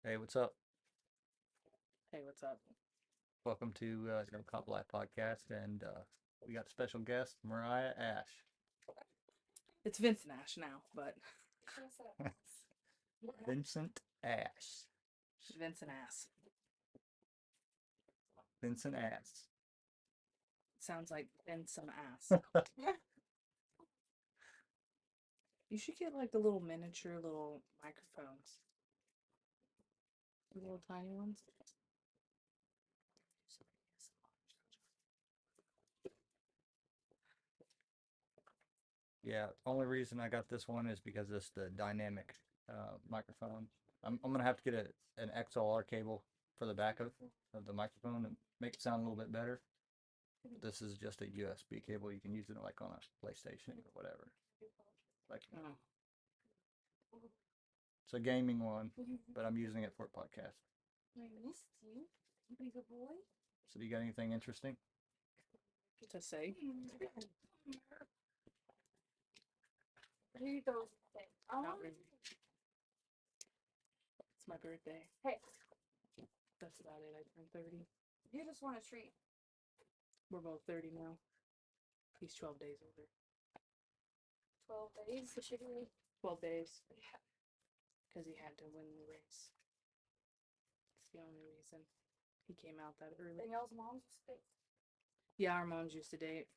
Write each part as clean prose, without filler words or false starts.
Hey, what's up? Hey, what's up? Welcome to NoKoppLife podcast, and we got special guest Miriah Ash. It's Vincent Ash now, but Vincent Ash. Vincent Ass. Vincent Ash. It sounds like Vincent Ass. You should get like the little miniature little microphones. The little tiny ones. Yeah, only reason I got this one is because it's the dynamic microphone. I'm gonna have to get an XLR cable for the back of the microphone and make it sound a little bit better. This is just a USB cable. You can use it like on a PlayStation or whatever. Like Oh. it's a gaming one, but I'm using it for a podcast. I missed you, bigger boy. So do you got anything interesting? To say. Here you go. Not really. It's my birthday. Hey, That's about it. I turned 30. you just want a treat. We're both 30 now. He's 12 days older. 12 days. So should we? 12 days. Yeah. Because he had to win the race. That's the only reason. He came out that early. Danielle's mom's sick. Yeah, our moms used to date.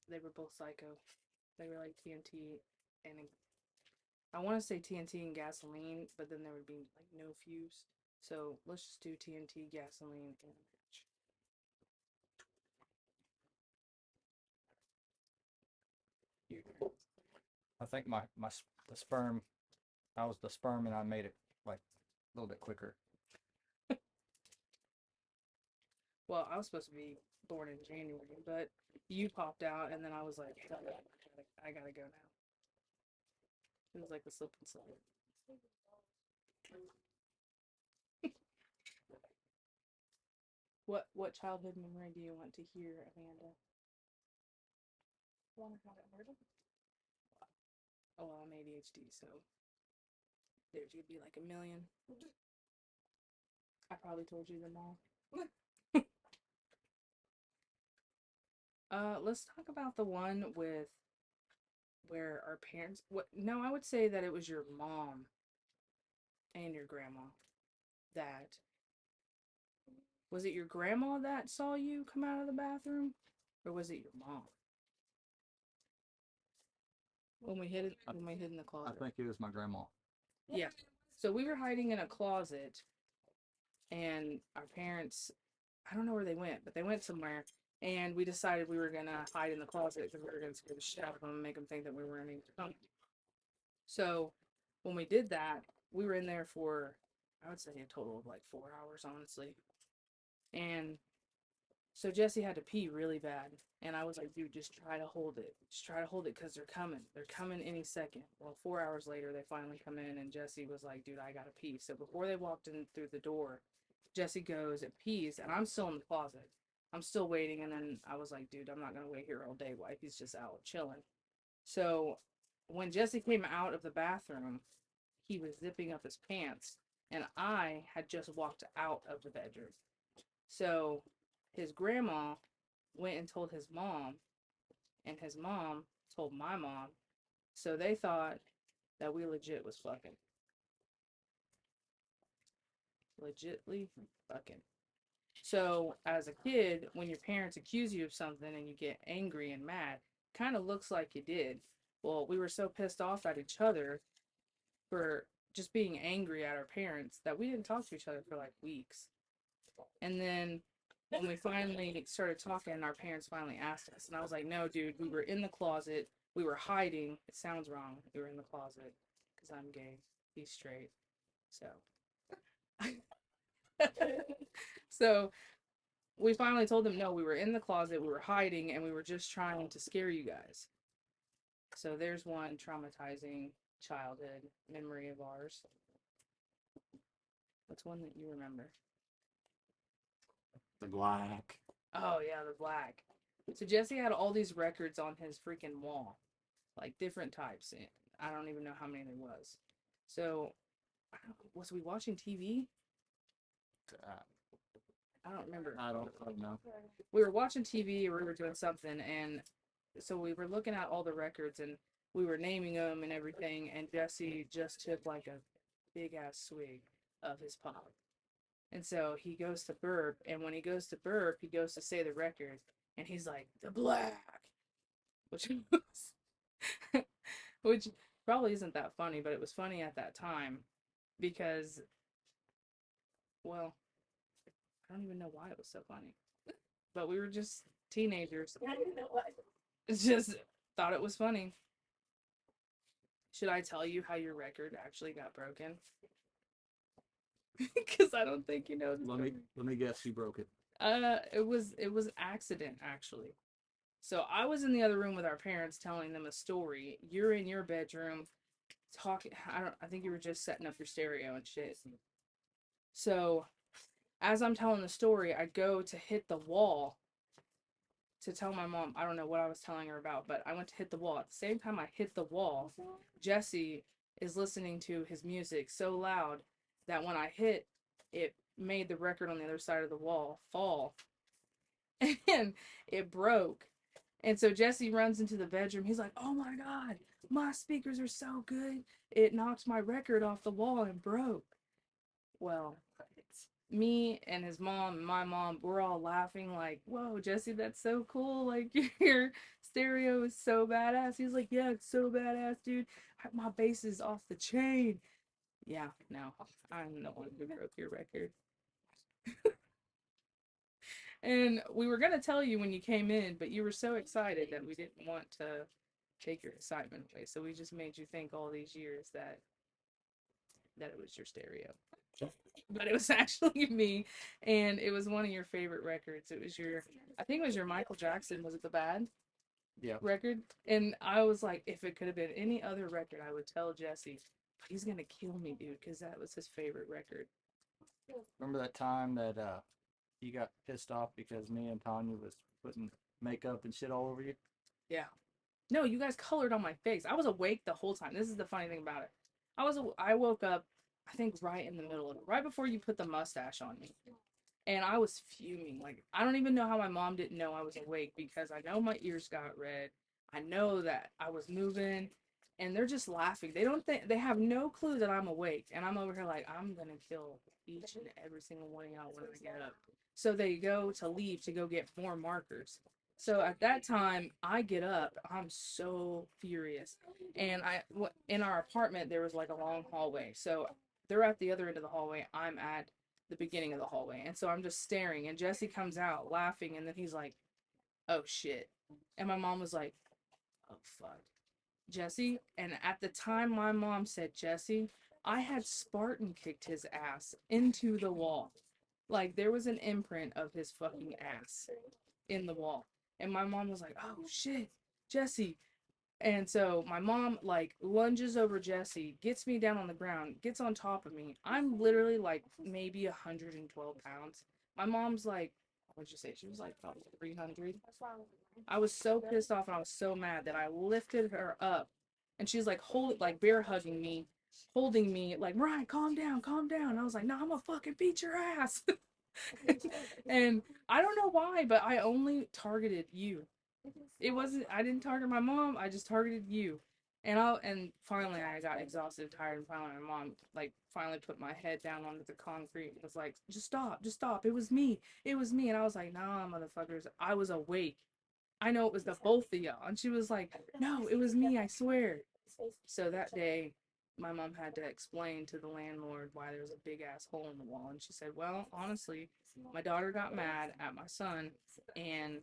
They were both psycho. They were like TNT and I want to say TNT and gasoline, but then there would be like no fuse. So let's just do TNT, gasoline, and a match. Your turn. I think the sperm, I was the sperm and I made it like a little bit quicker. Well, I was supposed to be born in January, but you popped out, and then I was like, "Hell yeah, I gotta go now." It was like a slip and slide. What childhood memory do you want to hear, Amanda? Want to have it heard? Oh, well, I'm ADHD, so there's gonna be like a million. I probably told you them all. Let's talk about the one with where our parents. What? No, I would say that it was your mom and your grandma. That was it. Your grandma that saw you come out of the bathroom, or was it your mom when we hid it? When we hid in the I closet. think it was my grandma. Yeah. So we were hiding in a closet, and our parents. I don't know where they went, but they went somewhere, and we decided we were gonna hide in the closet because we were gonna scare the shit out of them and make them think that we were any something. So when we did that, we were in there for I would say a total of like 4 hours, honestly. And so Jesse had to pee really bad, and I was like, "Dude, just try to hold it. Just try to hold it, cause they're coming. They're coming any second." Well, 4 hours later, they finally come in, and Jesse was like, "Dude, I gotta pee." So before they walked in through the door, Jesse goes and pees, and I'm still in the closet. I'm still waiting, and then I was like, "Dude, I'm not gonna wait here all day. Wifey's just out chilling." So when Jesse came out of the bathroom, he was zipping up his pants, and I had just walked out of the bedroom. So his grandma went and told his mom, and his mom told my mom. So they thought that we legit was fucking. Legitly fucking. So as a kid, when your parents accuse you of something and you get angry and mad, kind of looks like you did. Well, we were so pissed off at each other for just being angry at our parents that we didn't talk to each other for like weeks. And then when we finally started talking, our parents finally asked us. And I was like, no, dude, we were in the closet. We were hiding. It sounds wrong. We were in the closet because I'm gay. He's straight. So. So we finally told them, no, we were in the closet. We were hiding and we were just trying to scare you guys. So there's one traumatizing childhood memory of ours. What's one that you remember? The black. Oh yeah, the black. So Jesse had all these records on his freaking wall, like different types. I don't even know how many there was. So Was we watching TV? Uh, I don't remember. I don't know. We were watching TV or we were doing something, and so we were looking at all the records and we were naming them and everything. And Jesse just took like a big ass swig of his pop, and so he goes to burp, and when he goes to burp, he goes to say the record, and he's like the Black, which which probably isn't that funny, but it was funny at that time because, well, I don't even know why it was so funny, but we were just teenagers. I don't know why. It's just thought it was funny. Should I tell you how your record actually got broken? Because I don't think you know. Let me guess. Who broke it? It was accident actually. So I was in the other room with our parents telling them a story. You're in your bedroom talking. I think you were just setting up your stereo and shit. So as I'm telling the story, I go to hit the wall to tell my mom. I don't know what I was telling her about, but I went to hit the wall. At the same time I hit the wall, Jesse is listening to his music so loud that when I hit, it made the record on the other side of the wall fall and it broke. And so Jesse runs into the bedroom. He's like, "Oh my God, my speakers are so good. It knocked my record off the wall and broke." Well, me and his mom and my mom, we're all laughing like, "Whoa, Jesse, that's so cool. Like, your stereo is so badass." He's like, "Yeah, it's so badass, dude. My bass is off the chain." Yeah, no, I'm the one who broke your record. And we were gonna tell you when you came in, but you were so excited that we didn't want to take your excitement away. So we just made you think all these years that it was your stereo. But it was actually me, and it was one of your favorite records. It was your, I think it was your Michael Jackson. Was it the Bad Yeah. record? And I was like, if it could have been any other record, I would tell Jesse, but he's gonna kill me, dude, because that was his favorite record. Remember that time that you got pissed off because me and Tanya was putting makeup and shit all over you? Yeah. No, you guys colored on my face. I was awake the whole time. This is the funny thing about it. I woke up, I think right in the middle of it, right before you put the mustache on me. And I was fuming. Like, I don't even know how my mom didn't know I was awake because I know my ears got red. I know that I was moving and they're just laughing. They don't think, they have no clue that I'm awake. And I'm over here like, I'm going to kill each and every single one of y'all when I get up. So they go to leave to go get more markers. So at that time, I get up. I'm so furious. And in our apartment, there was like a long hallway. So they're at the other end of the hallway. I'm at the beginning of the hallway. And so I'm just staring. And Jesse comes out laughing. And then he's like, "Oh shit." And my mom was like, "Oh fuck, Jesse." And at the time my mom said Jesse, I had Spartan kicked his ass into the wall. Like there was an imprint of his fucking ass in the wall. And my mom was like, "Oh shit, Jesse." And so my mom like lunges over Jesse, gets me down on the ground, gets on top of me. I'm literally like maybe 112 pounds. My mom's like, what'd you say? She was like probably 300. I was so pissed off and I was so mad that I lifted her up, and she's like like bear hugging me, holding me like, "Miriah, calm down, calm down." And I was like, "No, I'm gonna fucking beat your ass." And I don't know why, but I only targeted you. It wasn't, I didn't target my mom, I just targeted you. And finally I got exhausted, tired, and finally my mom like finally put my head down onto the concrete and was like, just stop. It was me. It was me. And I was like, "Nah, motherfuckers, I was awake. I know it was the both of y'all." And she was like, "No, it was me, I swear." So that day, my mom had to explain to the landlord why there was a big ass hole in the wall. And she said, "Well, honestly, my daughter got mad at my son, and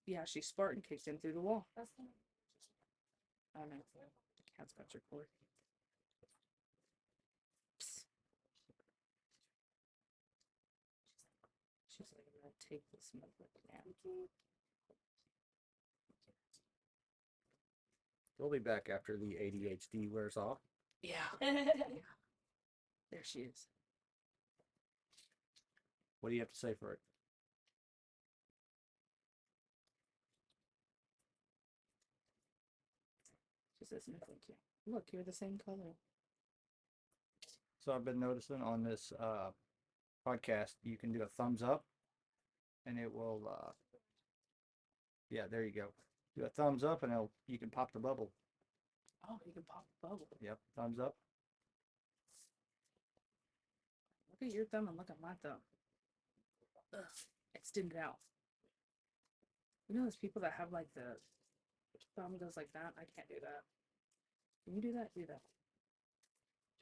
yeah, she Spartan kicked him through the wall." I don't know. The cat's got your cord. Psst. She's like, "I'm gonna take this motherfucker down." We'll be back after the ADHD wears off. Yeah. There she is. What do you have to say for it? She says, "No, thank you." Look, you're the same color. So I've been noticing on this podcast, you can do a thumbs up, and it will. Yeah, there you go. Do a thumbs up, and you can pop the bubble. Oh, you can pop the bubble. Yep, thumbs up. Look at your thumb and look at my thumb. Ugh, extend it out. You know those people that have like the thumb goes like that? I can't do that. Can you do that? Do that.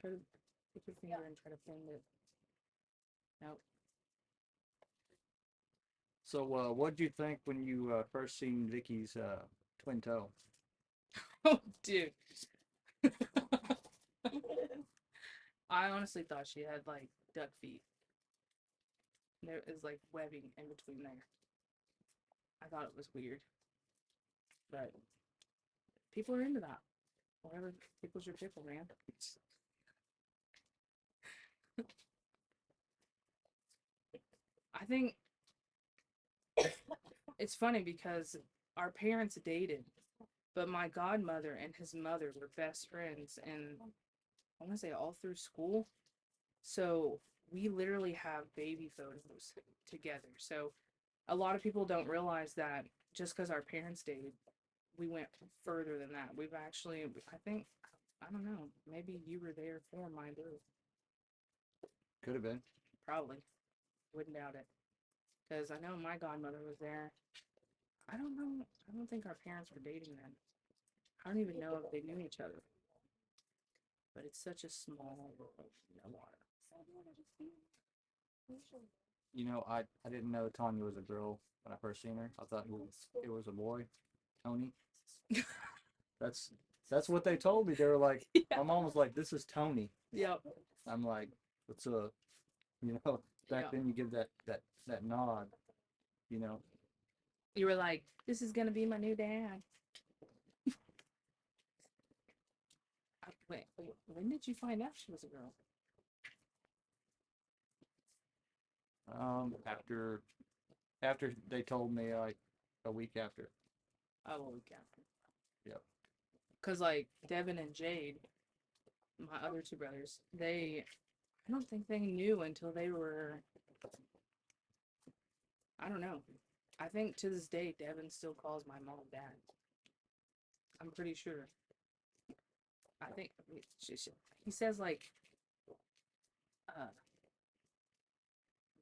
Try to pick your finger and try to bend it. Nope. So, what did you think when you first seen Vicky's twin toe? Oh, dude. I honestly thought she had like duck feet. There is like webbing in between there. I thought it was weird. But people are into that. Whatever tickles your pickle, man. I think it's funny because our parents dated, but my godmother and his mother were best friends, and I want to say all through school. So we literally have baby photos together. So a lot of people don't realize that just because our parents dated, we went further than that. We've actually, I think, I don't know, maybe you were there for my birth. Could have been. Probably. Wouldn't doubt it. Because I know my godmother was there. I don't know. I don't think our parents were dating then. I don't even know if they knew each other. But it's such a small world. You know what? You know, I didn't know Tanya was a girl when I first seen her. I thought it was a boy, Tony. That's what they told me. They were like, Yeah. my mom was like, "This is Tony." Yep. I'm like, "What's up?" You know, back Yeah. then you give that nod. You know, You were like, this is going to be my new dad. Wait, when did you find out she was a girl? after they told me like a week after. Oh, a week after. Yep. Because, like, Devin and Jade, my other two brothers, I don't think they knew until they were, I don't know. I think to this day, Devin still calls my mom dad. I'm pretty sure. I think he says, like,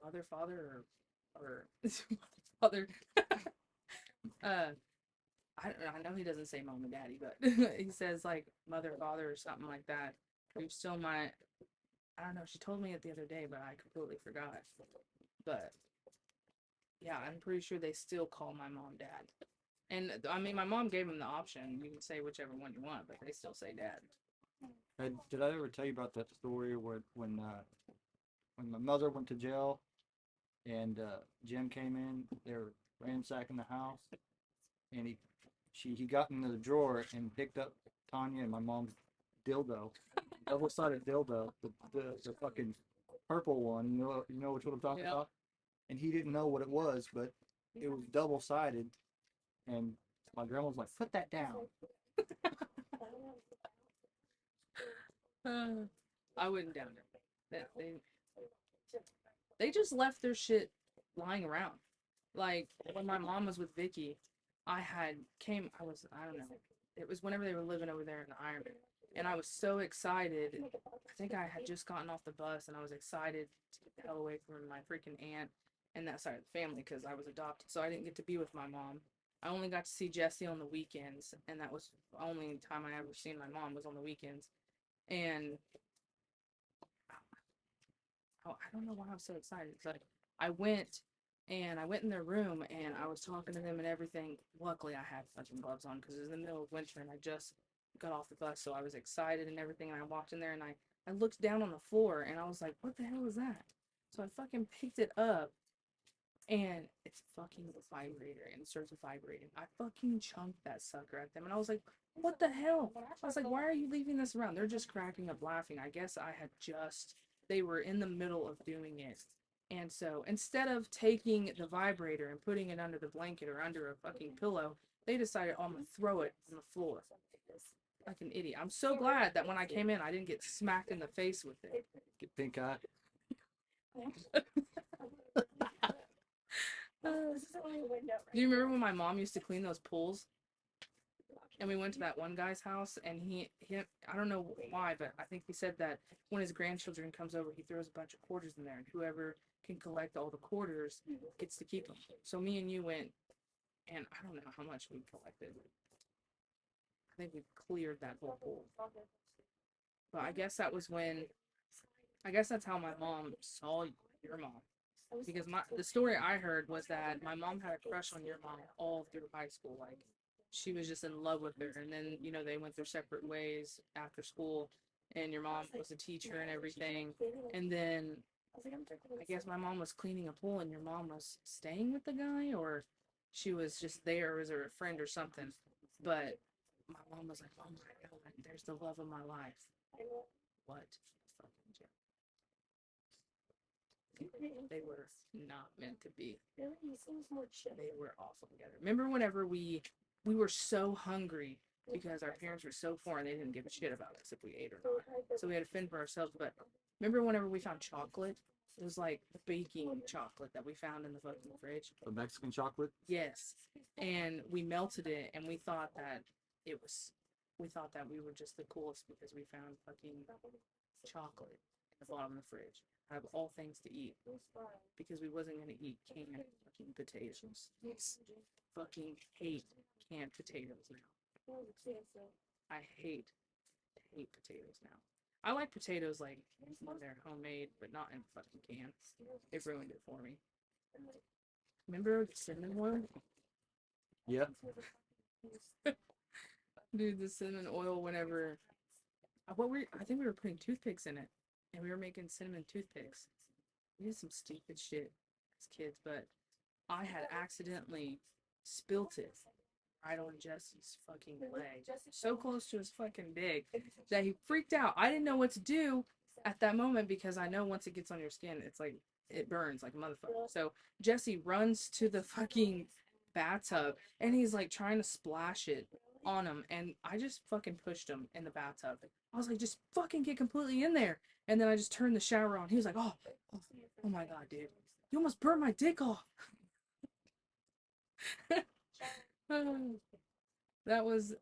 mother, father, or father. I know he doesn't say mom and daddy, but he says like mother, father, or something like that. You're still my. I don't know. She told me it the other day, but I completely forgot. But yeah, I'm pretty sure they still call my mom dad. And I mean, my mom gave him the option. You can say whichever one you want, but they still say dad. Did I ever tell you about that story where when my mother went to jail and Jim came in, they were ransacking the house, and he got into the drawer and picked up Tanya and my mom's dildo, double-sided dildo, the fucking purple one. You know which one I'm talking Yep. about? And he didn't know what it was, but it was double-sided, and my grandma was like, "Put that down." I wouldn't doubt it. They just left their shit lying around. Like when my mom was with Vicky, I don't know. It was whenever they were living over there in Ironman. And I was so excited. I think I had just gotten off the bus and I was excited to get the hell away from my freaking aunt and that side of the family because I was adopted. So I didn't get to be with my mom. I only got to see Jessie on the weekends, and that was the only time I ever seen my mom was on the weekends. And I don't know why I was so excited. It's like I went in their room and I was talking to them and everything. Luckily, I had fucking gloves on because it was in the middle of winter and I just got off the bus, so I was excited and everything. And I walked in there and I looked down on the floor and I was like, "What the hell is that?" So I fucking picked it up and it's fucking a vibrator and it starts vibrating. I fucking chunked that sucker at them and I was like, "What the hell?" I was like, "Why are you leaving this around?" They're just cracking up laughing. I guess they were in the middle of doing it. And so instead of taking the vibrator and putting it under the blanket or under a fucking pillow, they decided, "Oh, I'm gonna throw it on the floor." Like an idiot. I'm so glad that when I came in, I didn't get smacked in the face with it. pink eye. This is only a window. Do you remember when my mom used to clean those pools? And we went to that one guy's house, and he I don't know why, but I think he said that when his grandchildren comes over, he throws a bunch of quarters in there, and whoever can collect all the quarters gets to keep them. So me and you went, and I don't know how much we collected. I think we cleared that whole pool. But I guess that was when, I guess that's how my mom saw your mom. Because the story I heard was that my mom had a crush on your mom all through high school. Like, she was just in love with her. And then, you know, they went their separate ways after school. And your mom was a teacher and everything. And then I guess my mom was cleaning a pool and your mom was staying with the guy, or she was just there as a friend or something. But my mom was like, oh my God, there's the love of my life. What? Fucking joke. They were not meant to be. They were awful together. Remember whenever we were so hungry because our parents were so poor and they didn't give a shit about us if we ate or not. So we had to fend for ourselves. But remember whenever we found chocolate? It was like baking chocolate that we found in the fucking fridge. The Mexican chocolate. Yes. And we melted it and we thought that we thought that we were just the coolest because we found fucking chocolate in the bottom of the fridge. Out of all things to eat. Because we wasn't gonna eat canned fucking potatoes. Fucking hate canned potatoes now. I hate potatoes now. I like potatoes like when they're homemade, but not in fucking cans. It ruined it for me. Remember the cinnamon oil? Yeah. Dude, the cinnamon oil whenever I think we were putting toothpicks in it. And we were making cinnamon toothpicks. We did some stupid shit as kids, but I had accidentally spilt it right on Jesse's fucking leg. So close to his fucking dick that he freaked out. I didn't know what to do at that moment because I know once it gets on your skin, it's like, it burns like a motherfucker. So Jesse runs to the fucking bathtub and he's like trying to splash it on him. And I just fucking pushed him in the bathtub. I was like, just fucking get completely in there. And then I just turned the shower on. He was like, oh my God, dude. You almost burnt my dick off. That was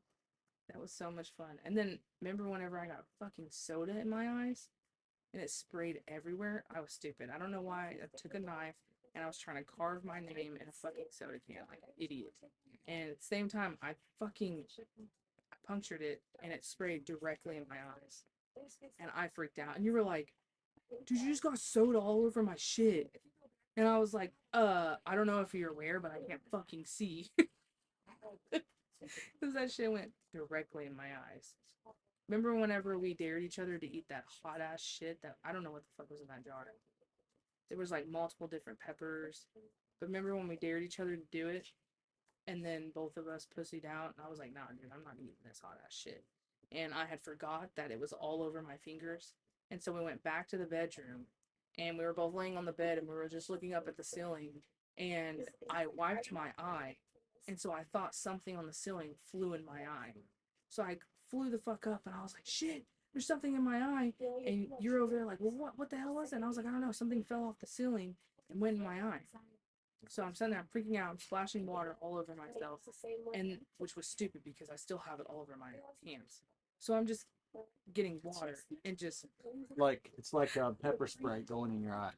so much fun. And then remember whenever I got fucking soda in my eyes and it sprayed everywhere? I was stupid. I don't know why. I took a knife and I was trying to carve my name in a fucking soda can like an idiot. And at the same time, I punctured it and it sprayed directly in my eyes. And I freaked out. And you were like, dude, you just got soda all over my shit. And I was like, I don't know if you're aware, but I can't fucking see. Because that shit went directly in my eyes. Remember whenever we dared each other to eat that hot ass shit that I don't know what the fuck was in that jar. There was like multiple different peppers. But remember when we dared each other to do it? And then both of us pussied out. And I was like, nah, dude, I'm not eating this hot ass shit. And I had forgot that it was all over my fingers. And so we went back to the bedroom. And we were both laying on the bed. And we were just looking up at the ceiling. And I wiped my eye. And so I thought something on the ceiling flew in my eye. So I flew the fuck up. And I was like, shit, there's something in my eye. And you're over there like, well, what the hell was it? And I was like, I don't know. Something fell off the ceiling and went in my eye. So I'm sitting there, I'm freaking out, I'm splashing water all over myself, and which was stupid because I still have it all over my hands. So I'm just getting water and just it's like pepper spray going in your eye.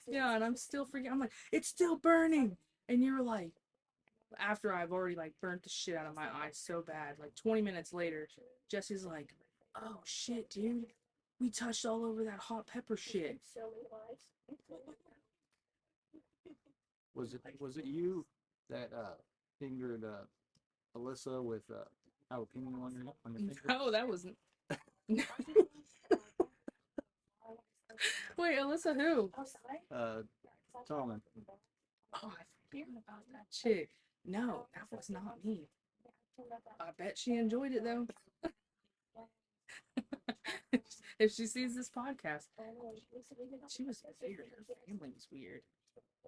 yeah, and I'm still freaking. I'm like, it's still burning, and you were like, after I've already like burnt the shit out of my eyes so bad, like 20 minutes later, Jesse's like, oh shit, dude, we touched all over that hot pepper shit. Was it you that fingered Alyssa with jalapeno on your finger? No, that wasn't. Wait, Alyssa who? Tomlin. Oh, I forget about that chick. No, that was not me. I bet she enjoyed it though. If she sees this podcast, she was weird. Her family was weird.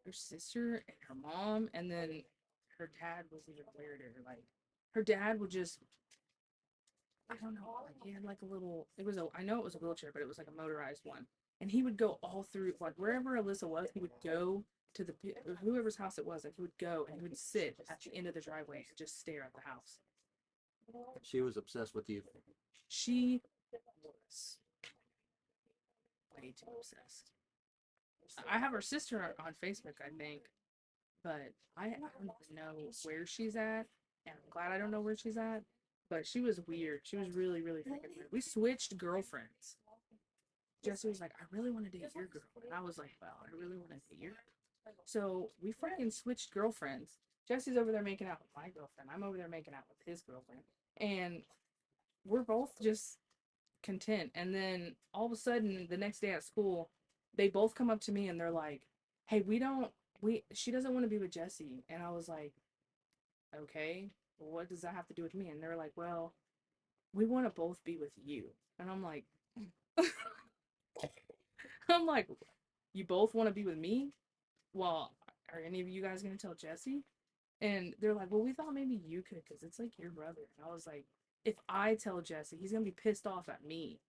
Her sister and her mom, and then her dad was even weirder. Like, her dad would just, I don't know, like he had like a little, I know it was a wheelchair, but it was like a motorized one. and he would go all through, like wherever Alyssa was, he would go to the whoever's house it was, and he would go and he would sit at the end of the driveway and just stare at the house. She was obsessed with you. She was way too obsessed. I have her sister on Facebook, I think, but I don't even know where she's at, and I'm glad I don't know where she's at. But she was weird. She was really, really freaking weird. We switched girlfriends. Jesse was like, I really want to date your girl. And I was like, well, I really want to date your girl. So we freaking switched girlfriends. Jesse's over there making out with my girlfriend. I'm over there making out with his girlfriend. And we're both just content. And then all of a sudden, the next day at school, they both come up to me and they're like, hey, she doesn't want to be with Jesse. And I was like, okay, well, what does that have to do with me? And they're like, well, we want to both be with you. And I'm like, you both want to be with me? Well, are any of you guys going to tell Jesse? And they're like, well, we thought maybe you could because it's like your brother. And I was like, if I tell Jesse, he's going to be pissed off at me.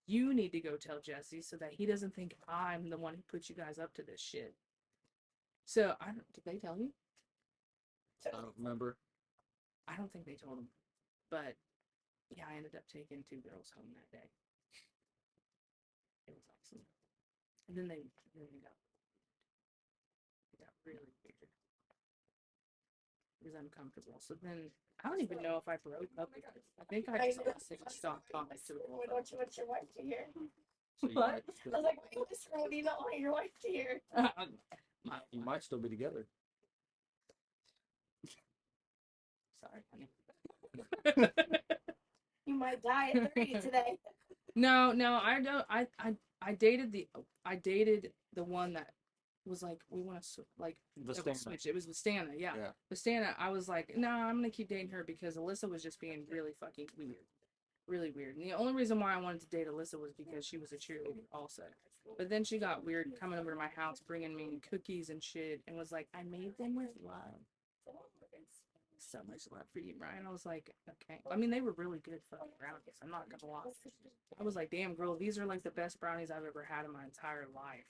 You need to go tell Jesse so that he doesn't think I'm the one who put you guys up to this shit. So, did they tell you? I don't remember. I don't think they told him. But, yeah, I ended up taking 2 girls home that day. It was awesome. And then they got really weird. It was uncomfortable. So then, I don't even know if I broke up with her. I think I just stopped talking to her. We don't want your wife to hear. So you What? might I still, was like, wait, this girl, you don't want your wife to hear. you might still be together. Sorry, honey. You might die at 30 today. No, I don't. I dated the one that was like, we want to that would Vistana. switch. It was Vistana, yeah. Yeah. Vistana. I was like, no, I'm gonna keep dating her because Alyssa was just being really fucking weird, really weird. And the only reason why I wanted to date Alyssa was because she was a cheerleader also. But then she got weird coming over to my house, bringing me cookies and shit, and was like, I made them with love. So much love for you, Brian. I was like, okay. I mean, they were really good fucking brownies. I'm not gonna lie. I was like, damn, girl, these are like the best brownies I've ever had in my entire life.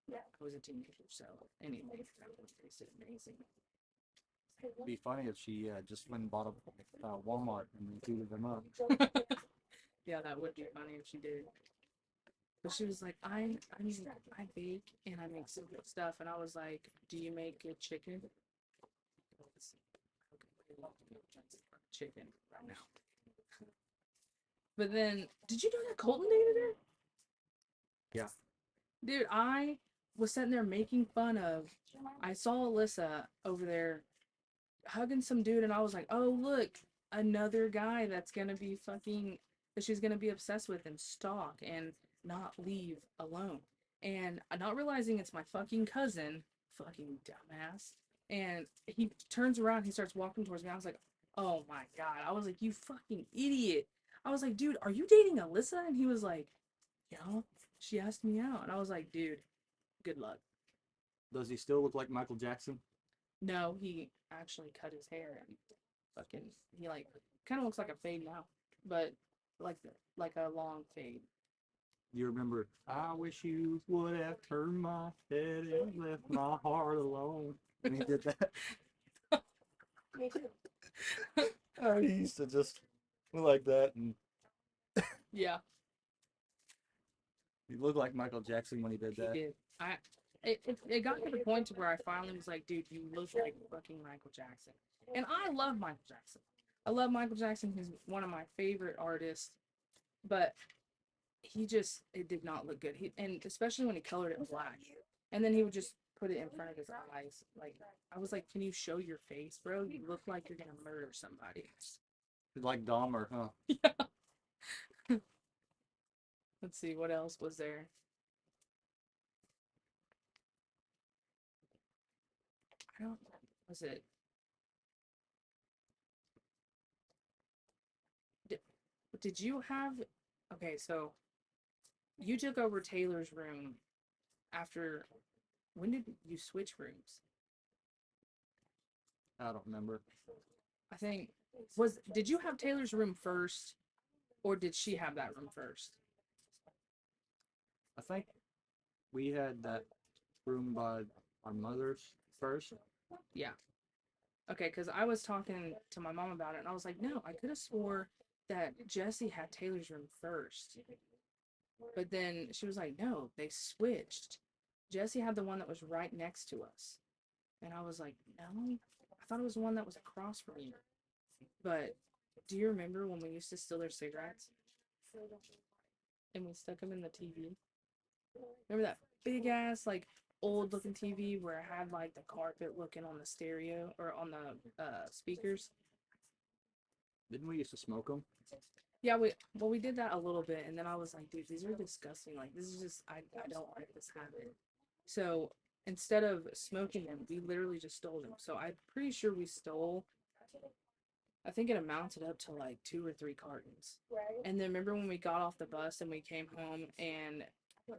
Yeah. I was a teenager, so anyway, that was tasted amazing. It'd be funny if she just went and bought a Walmart and heated them up. Yeah, that would be funny if she did. But she was like, I bake and I make some good stuff, and I was like, do you make good chicken? Chicken right now. But then, did you know that Colton dated her? Yeah. Dude, I was sitting there making fun of. I saw Alyssa over there hugging some dude, and I was like, oh, look, another guy that's gonna be fucking, that she's gonna be obsessed with and stalk and not leave alone. And not realizing it's my fucking cousin, fucking dumbass. And he turns around, he starts walking towards me. I was like, oh my God. I was like, you fucking idiot. I was like, dude, are you dating Alyssa? And he was like, yeah, she asked me out. And I was like, dude, good luck. Does he still look like Michael Jackson? No, he actually cut his hair and fucking, he like, kind of looks like a fade now, but like a long fade. You remember, I wish you would have turned my head and left my heart alone. And he did that. Me too. He used to just look like that, and Yeah, he looked like Michael Jackson when he did he that. did. It got to the point to where I finally was like, dude, you look like fucking Michael Jackson. And I love Michael Jackson. I love Michael Jackson. He's one of my favorite artists. But it did not look good. And especially when he colored it black. And then he would just put it in front of his eyes. Like, I was like, can you show your face, bro? You look like you're gonna murder somebody. Like Dahmer, huh? Yeah. Let's see, what else was there? I don't, was it? Did you have, okay, so you took over Taylor's room after, when did you switch rooms? I don't remember. I think, did you have Taylor's room first, or did she have that room first? I think we had that room by our mother's first. Yeah. Okay, because I was talking to my mom about it, and I was like, no, I could have swore that Jesse had Taylor's room first. But then she was like, no, they switched. Jesse had the one that was right next to us. And I was like, no, I thought it was the one that was across from you. But do you remember when we used to steal their cigarettes? And we stuck them in the TV? Remember that big ass, like, old looking TV where it had, like, the carpet looking on the stereo or on the speakers? Didn't we used to smoke them? Yeah, we did that a little bit, and then I was like, dude, these are disgusting. Like, this is just, I don't like this habit. So instead of smoking them, we literally just stole them. So I'm pretty sure we stole, I think it amounted up to like 2 or 3 cartons. And then remember when we got off the bus and we came home and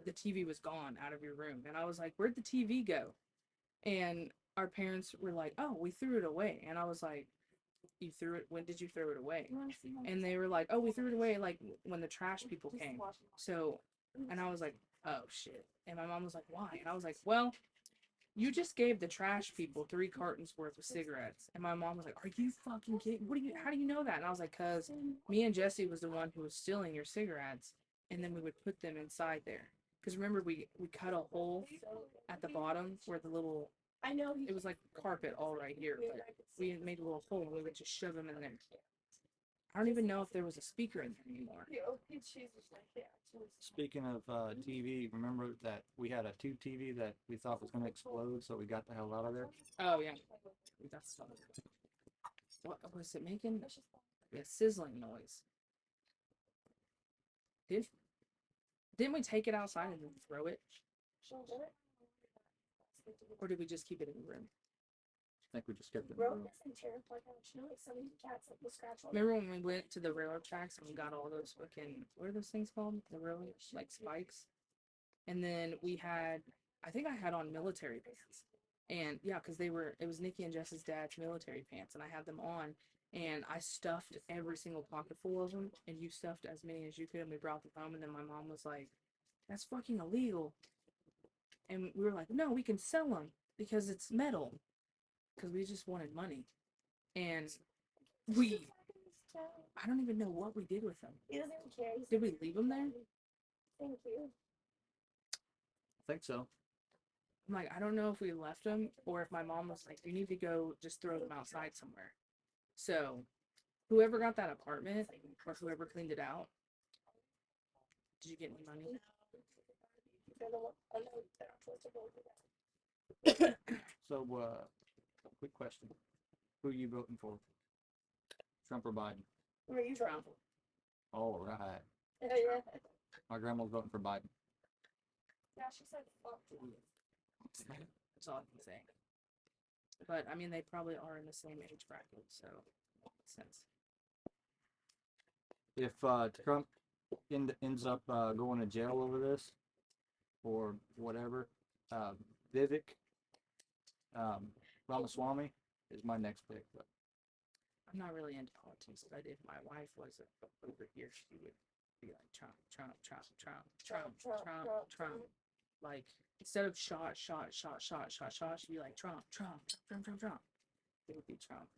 the TV was gone out of your room, and I was like, where'd the TV go? And our parents were like, oh, we threw it away. And I was like, you threw it, when did you throw it away? And they were like, oh, we threw it away like when the trash people came. So, and I was like, oh shit. And my mom was like, why? And I was like, well, you just gave the trash people 3 cartons worth of cigarettes. And my mom was like, are you fucking kidding? How do you know that? And I was like, cause me and Jesse was the one who was stealing your cigarettes, and then we would put them inside there. Cause remember we cut a hole at the bottom where the little, it was like carpet all right here, but we made a little hole and we would just shove them in there. I don't even know if there was a speaker in there anymore. Speaking of TV, remember that we had a tube TV that we thought was going to explode, so we got the hell out of there? Oh yeah, that's stuff. What was it making? A sizzling noise. Didn't we take it outside and then throw it, or did we just keep it in the room? I think we just kept it in the room. Remember when we went to the railroad tracks and we got all those fucking, what are those things called? The railroad, like, spikes? And then we had, I think I had on military pants. And yeah, because it was Nikki and Jess's dad's military pants, and I had them on, and I stuffed every single pocket full of them, and you stuffed as many as you could, and we brought them home, and then my mom was like, that's fucking illegal. And we were like, no, we can sell them because it's metal. Because we just wanted money. And I don't even know what we did with them. He doesn't even care. Did we leave them there? Thank you. I think so. I'm like, I don't know if we left them or if my mom was like, you need to go just throw them outside somewhere. So whoever got that apartment or whoever cleaned it out, did you get any money? So, quick question. Who are you voting for? Trump or Biden? Where are you from? Trump. All right. Yeah. My grandma's voting for Biden. Yeah, she said fuck you. That's all I can say. But I mean, they probably are in the same age bracket, so it makes sense. If Trump ends up going to jail over this, or whatever, Vivek Ramaswamy is my next pick. But I'm not really into politics, but if my wife was over here, she would be like Trump, Trump, Trump, Trump, Trump, Trump, Trump. Like, instead of shot, she'd be like Trump, Trump, Trump, Trump, Trump. It would be Trump.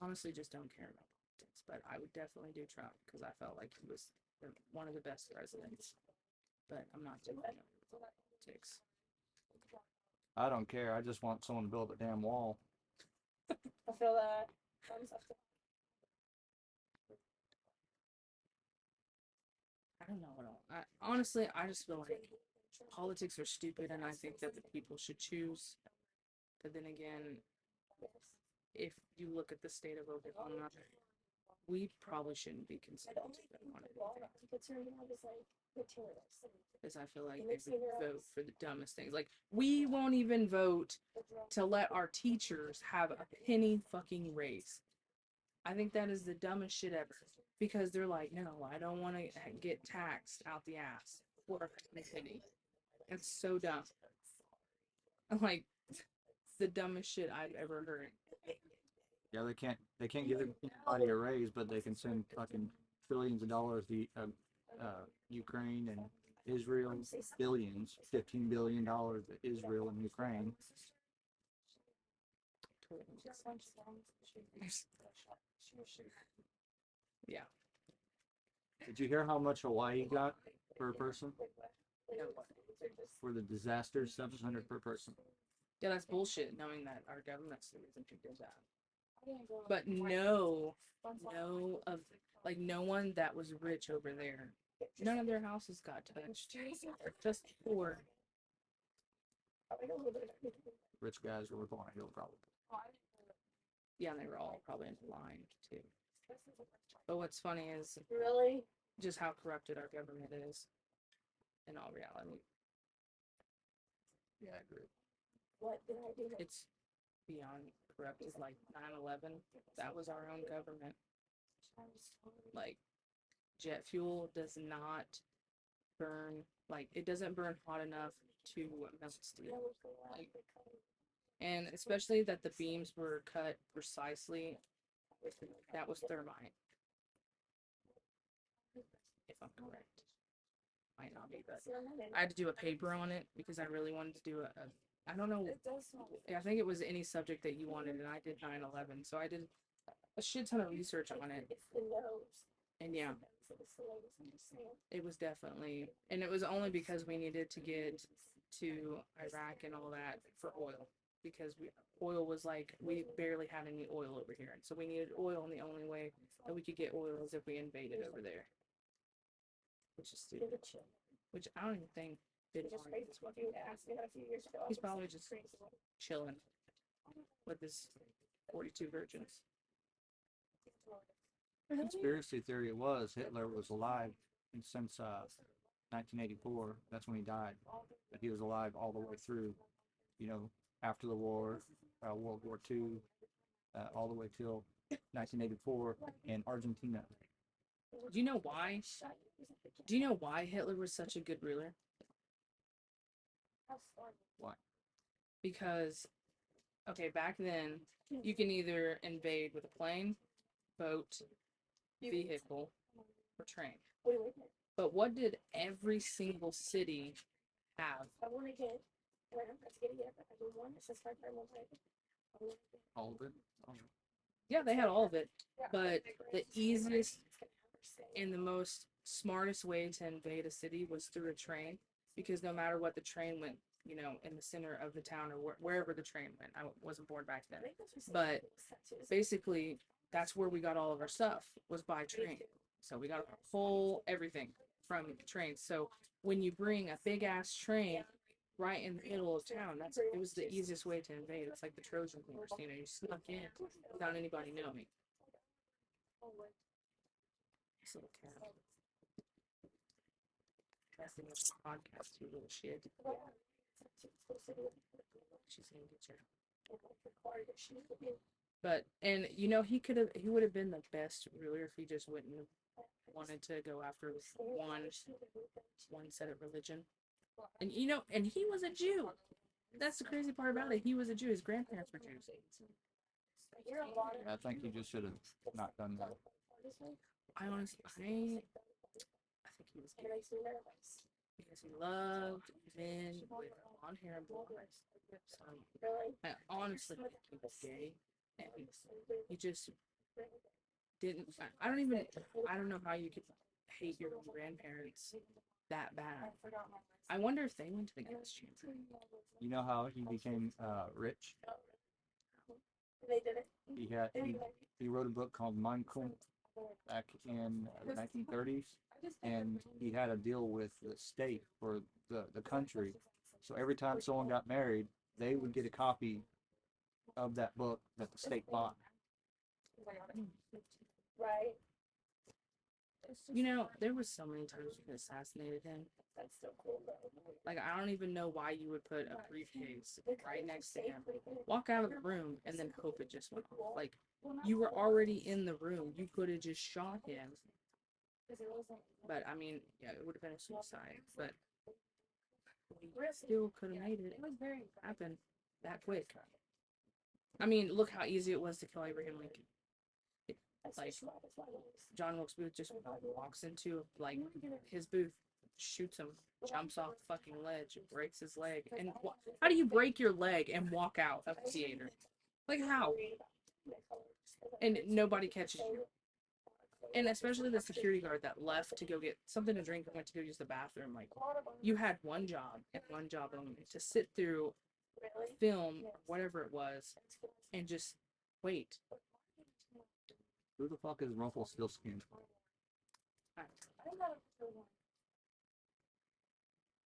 Honestly just don't care about politics, but I would definitely do Trump because I felt like he was one of the best presidents. But I'm not doing politics. I don't care. I just want someone to build a damn wall. I feel that. I don't know what else. Honestly, I just feel like politics are stupid, and I think that the people should choose. But then again, if you look at the state of Oklahoma, we probably shouldn't be considered to vote on anything. Because I feel like they would vote for the dumbest things. Like, we won't even vote to let our teachers have a penny fucking raise. I think that is the dumbest shit ever. Because they're like, no, I don't want to get taxed out the ass for a penny. It's so dumb. I'm like, the dumbest shit I've ever heard. Yeah, they can't give anybody a raise, but they can send fucking trillions of dollars Ukraine and Israel, billions, $15 billion to Israel and Ukraine. Yeah. Did you hear how much Hawaii got per person for the disaster? 700 per person. Yeah, that's bullshit. Knowing that our government's the reason who did that. But no one that was rich over there. None of their houses got touched. Just poor. Rich guys were on a hill, probably. Yeah, and they were all probably in line too. But what's funny is Really? just how corrupted our government is in all reality. Yeah, I agree. What did I do? It's beyond corrupted. Like 9/11, that was our own government. Like jet fuel does not burn, like it doesn't burn hot enough to melt steel. Like, and especially that the beams were cut precisely. That was thermite, if I'm correct. Might not be, but I had to do a paper on it because I really wanted to do I don't know, I think it was any subject that you wanted, and I did 9/11, so I did a shit ton of research on it. And yeah, it was definitely, and it was only because we needed to get to Iraq and all that for oil, because oil was like, we barely had any oil over here, and so we needed oil, and the only way that we could get oil is if we invaded over there, which is stupid. Which I don't even think Bin Laden is what he's probably just chilling with his 42 virgins. Conspiracy theory was Hitler was alive and since 1984. That's when he died. But he was alive all the way through, after the war, World War II, all the way till 1984 in Argentina. Do you know why? Do you know why Hitler was such a good ruler? Why? Because, okay, back then, you can either invade with a plane, boat, vehicle, or train. But what did every single city have? All of it? Oh. Yeah, they had all of it. But the easiest and the most smartest way to invade a city was through a train, because no matter what, the train went, in the center of the town, or wherever the train went. I wasn't born back then, but basically that's where we got all of our stuff, was by train. So we got our whole everything from trains. So when you bring a big ass train right in the middle of town, it was the easiest way to invade. It's like the Trojan Horse, you snuck in without anybody knowing. This little cat. Messing up the podcast, you little shit. She's gonna get you. But, and he would have been the best ruler if he just wouldn't have wanted to go after one set of religion. And and he was a Jew. That's the crazy part about it. He was a Jew. His grandparents were Jews. I think he just should have not done that. I think he was gay. Because he loved men with blonde hair and blue eyes. So I honestly think he was gay. And he just didn't. I don't know how you could hate your grandparents that bad. I wonder if they went to the gas chamber. You know how he became rich? He wrote a book called Mein Kampf back in the 1930s, and he had a deal with the state or the country. So every time someone got married, they would get a copy of that book that the state bought. Right. There was so many times you could have assassinated him. That's so cool though. Like, I don't even know why you would put a briefcase right next to him, walk out of the room, and then hope it just went off. Like, you were already in the room. You could have just shot him. But, I mean, yeah, it would have been a suicide. But we still could have made it happen that quick. I mean, look how easy it was to kill Abraham Lincoln. Like John Wilkes Booth just walks into like his booth, shoots him, jumps off the fucking ledge, breaks his leg. And how do you break your leg and walk out of the theater? Like how? And nobody catches you. And especially the security guard that left to go get something to drink and went to go use the bathroom. Like, you had one job and one job only, to sit through film, whatever it was, and just wait. Who the fuck is Rumpelstiltskin?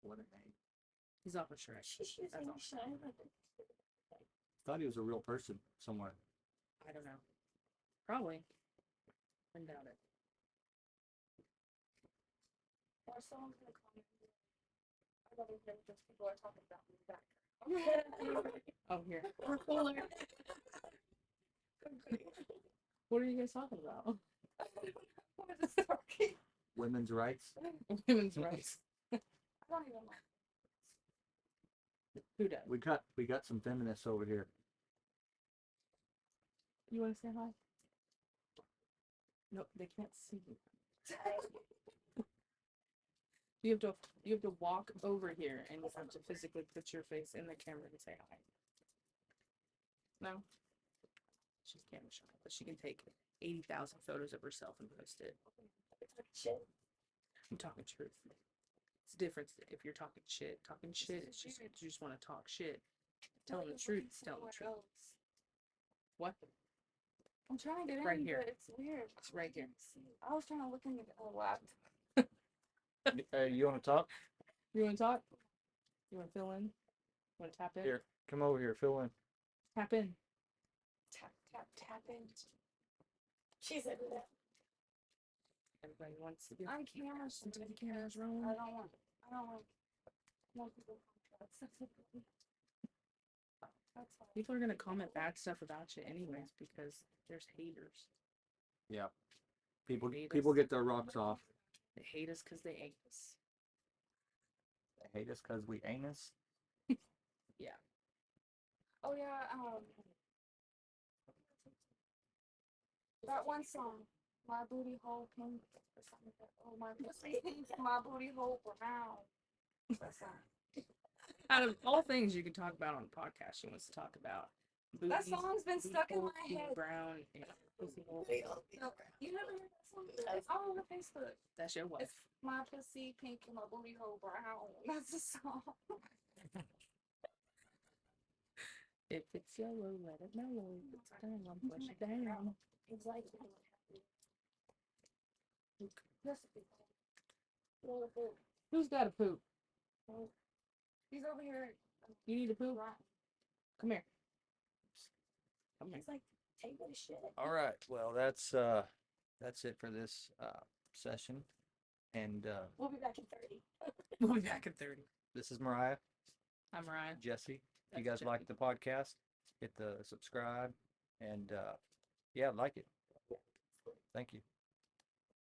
What a name. He's off of Shrek. That's all. Thought he was a real person somewhere. I don't know. Probably. I doubt it. Oh, here. What are you guys talking about? Women's rights. Women's rights. Who does? We got some feminists over here. You want to say hi? No, they can't see you. You have to walk over here and you have to physically put your face in the camera and say hi. No? She's camera shy, but she can take 80,000 photos of herself and post it. I'm talking truth. It's a difference if you're talking shit. Talking shit is just you just want to talk shit. Telling the truth is telling the truth. What? I'm trying to get Right in, here. but it's weird. It's right here. I was trying to look in the laptop. You want to talk? You want to talk? You want to fill in? You want to tap in? Here, come over here, fill in. Tap in. Tap, tap, tap in. She said that. Everybody wants to be On camera. do the cameras rolling. I don't want people That's fine. People are gonna comment bad stuff about you anyways because there's haters. Yeah. People Hate people us. get their rocks off. They hate us because they hate us. They hate us because we anus. Oh yeah, that one song, My Booty Hole Pink or something like that. Oh, my pussy pink, my booty hole brown. That song. Out of all things you can talk about on a podcast, she wants to talk about booties, That song's been stuck in holes my being head. brown and pussy holes. No, you never heard that song? It's all over Facebook. That's your wife. It's my pussy pink and my booty hole brown. That's the song. If it's yellow, let it mellow. If it's brown, flush it down. Exactly. Who's got a poop? He's over here. You need a poop? Come here. Come here. He's like, take a shit. All right. Well, that's it for this session. And We'll be back in 30. We'll be back in 30. this is Miriah, I'm Ryan. Jesse. If you That's guys like the podcast, hit the subscribe and yeah, like it. Thank you.